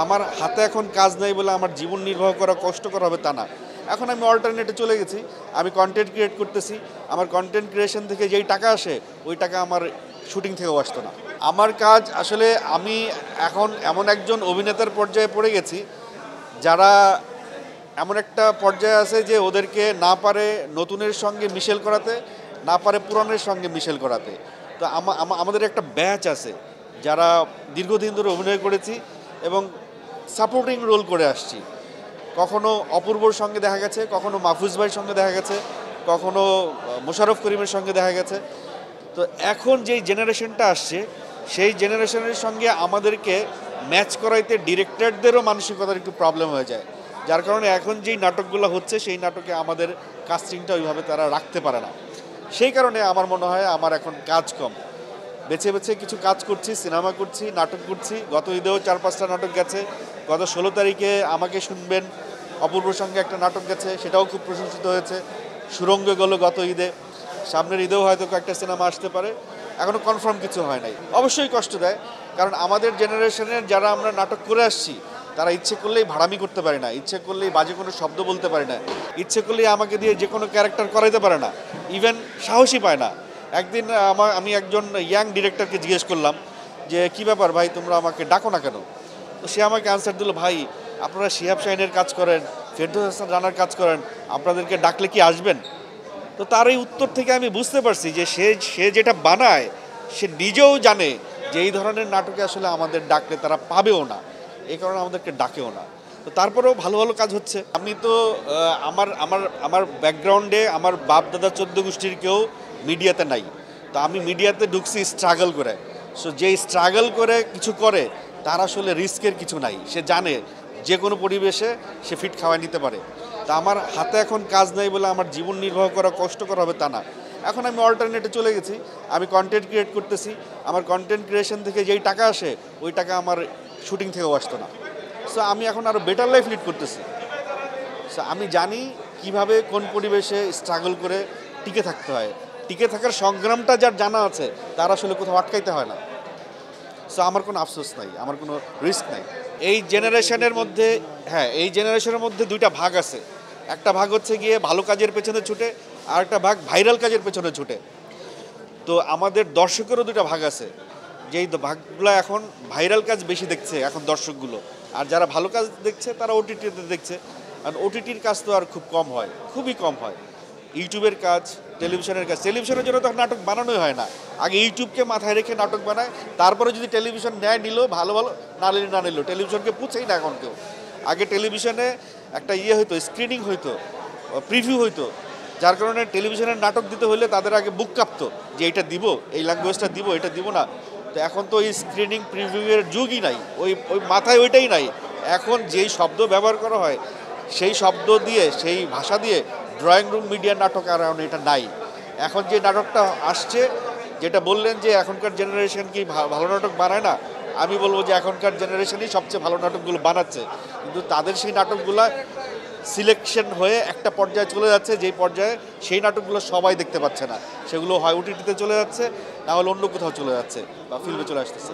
আমার হাতে এখন কাজ নাই বলে আমার জীবন নির্বাহ করা কষ্টকর হবে তা না। এখন আমি অল্টারনেটে চলে গেছি। আমি কন্টেন্ট ক্রিয়েট করতেছি। আমার কন্টেন্ট ক্রিয়েশন থেকে যেই টাকা আসে, ওই টাকা আমার শুটিং থেকেও আসতো না। আমার কাজ আসলে আমি এখন এমন একজন অভিনেতার পর্যায়ে পড়ে গেছি, যারা এমন একটা পর্যায়ে আছে যে ওদেরকে না পারে নতুনের সঙ্গে মিশেল করাতে, না পারে পুরানের সঙ্গে মিশেল করাতে। তো আমাদের একটা ব্যাচ আছে, যারা দীর্ঘদিন ধরে অভিনয় করেছি এবং সাপোর্টিং রোল করে আসছি। কখনো অপূর্বর সঙ্গে দেখা গেছে, কখনো মাহফুজ ভাইয়ের সঙ্গে দেখা গেছে, কখনো মোশাররফ করিমের সঙ্গে দেখা গেছে। তো এখন যেই জেনারেশনটা আসছে, সেই জেনারেশনের সঙ্গে আমাদেরকে ম্যাচ করাইতে ডিরেক্টরদেরও মানসিকতার একটু প্রবলেম হয়ে যায়। যার কারণে এখন যেই নাটকগুলো হচ্ছে, সেই নাটকে আমাদের কাস্টিংটা ওইভাবে তারা রাখতে পারে না। সেই কারণে আমার মনে হয় আমার এখন কাজ কম। বেছে বেছে কিছু কাজ করছি, সিনেমা করছি, নাটক করছি। গত ঈদেও 4-5টা নাটক গেছে। গত 16 তারিখে আমাকে শুনবেন অপূর্বর সঙ্গে একটা নাটক গেছে, সেটাও খুব প্রশংসিত হয়েছে। সুরঙ্গ গেল গত ঈদে, সামনের ঈদেও হয়তো কয়েকটা সিনেমা আসতে পারে। এখনও কনফার্ম কিছু হয় নাই। অবশ্যই কষ্ট দেয়, কারণ আমাদের জেনারেশনের যারা আমরা নাটক করে আসছি, তারা ইচ্ছে করলেই ভাড়ামি করতে পারে না, ইচ্ছে করলেই বাজে কোনো শব্দ বলতে পারে না, ইচ্ছে করলেই আমাকে দিয়ে যে কোনো ক্যারেক্টার করাইতে পারে না, ইভেন সাহসী পায় না। একদিন আমি একজন ইয়াং ডিরেক্টরকে জিজ্ঞেস করলাম যে কী ব্যাপার ভাই, তোমরা আমাকে ডাকো না কেন? তো সে আমাকে অ্যান্সার দিল, ভাই আপনারা শিহাব শাহিনের কাজ করেন, ফেরদৌস হাসান রানার কাজ করেন, আপনাদেরকে ডাকলে কি আসবেন? তো তার এই উত্তর থেকে আমি বুঝতে পারছি যে সে যেটা বানায়, সে নিজেও জানে যে এই ধরনের নাটকে আসলে আমাদের ডাকলে তারা পাবেও না, এই কারণে আমাদেরকে ডাকেও না। তো তারপরেও ভালো ভালো কাজ হচ্ছে। আমি তো আমার আমার আমার ব্যাকগ্রাউন্ডে আমার বাপ দাদা 14 গোষ্ঠীর কেউ মিডিয়াতে নাই। তো আমি মিডিয়াতে ঢুকছি স্ট্রাগল করে। সো যেই স্ট্রাগল করে কিছু করে, তার আসলে রিস্কের কিছু নাই। সে জানে যে কোনো পরিবেশে সে ফিট খাওয়াই নিতে পারে। তা আমার হাতে এখন কাজ নাই বলে আমার জীবন নির্বাহ করা কষ্টকর হবে তা না। এখন আমি অল্টারনেটে চলে গেছি। আমি কন্টেন্ট ক্রিয়েট করতেছি। আমার কন্টেন্ট ক্রিয়েশন থেকে যেই টাকা আসে, ওই টাকা আমার শুটিং থেকেও আসতো না। সো আমি এখন আরও বেটার লাইফ লিড করতেছি। সো আমি জানি কিভাবে কোন পরিবেশে স্ট্রাগল করে টিকে থাকতে হয়। টিকে থাকার সংগ্রামটা যার জানা আছে, তার আসলে কোথাও আটকাইতে হয় না। সো আমার কোনো আফসোস নাই, আমার কোনো রিস্ক নাই। এই জেনারেশনের মধ্যে, হ্যাঁ, এই জেনারেশনের মধ্যে দুইটা ভাগ আছে। একটা ভাগ হচ্ছে গিয়ে ভালো কাজের পেছনে ছুটে, আর একটা ভাগ ভাইরাল কাজের পেছনে ছুটে। তো আমাদের দর্শকেরও দুইটা ভাগ আছে, যেই ভাগগুলো এখন ভাইরাল কাজ বেশি দেখছে এখন দর্শকগুলো, আর যারা ভালো কাজ দেখছে তারা ওটিটিতে দেখছে। আর ওটিটির কাজ তো আর খুব কম হয়, খুবই কম হয়। ইউটিউবের কাজ, টেলিভিশনের কাজ, টেলিভিশনের জন্য তো নাটক বানানোই হয় না। আগে ইউটিউবকে মাথায় রেখে নাটক বানায়, তারপরে যদি টেলিভিশন নেয় নিল ভালো ভালো, না নিল টেলিভিশনকে পুছেই না এখন কেউ। আগে টেলিভিশনে একটা হইতো, স্ক্রিনিং হইতো, প্রিভিউ হইতো, যার কারণে টেলিভিশনের নাটক দিতে হলে তাদের আগে বুক কাঁপতো যে এইটা দিব, এই ল্যাঙ্গুয়েজটা দিব, এটা দিব না। তো এখন তো ওই স্ক্রিনিং প্রিভিউয়ের যুগই নাই, ওই মাথায় ওইটাই নাই। এখন যেই শব্দ ব্যবহার করা হয়, সেই শব্দ দিয়ে, সেই ভাষা দিয়ে ড্রয়িং রুম মিডিয়া নাটক আর এটা নাই। এখন যে নাটকটা আসছে, যেটা বললেন যে এখনকার জেনারেশন কি ভালো নাটক বানায় না, আমি বলবো যে এখনকার জেনারেশনই সবচেয়ে ভালো নাটকগুলো বানাচ্ছে। কিন্তু তাদের সেই নাটকগুলো সিলেকশন হয়ে একটা পর্যায়ে চলে যাচ্ছে, যেই পর্যায়ে সেই নাটকগুলো সবাই দেখতে পাচ্ছে না। সেগুলো হয় ওটিটিতে চলে যাচ্ছে, না হলে অন্য কোথাও চলে যাচ্ছে বা ফিল্মে চলে আসতেছে।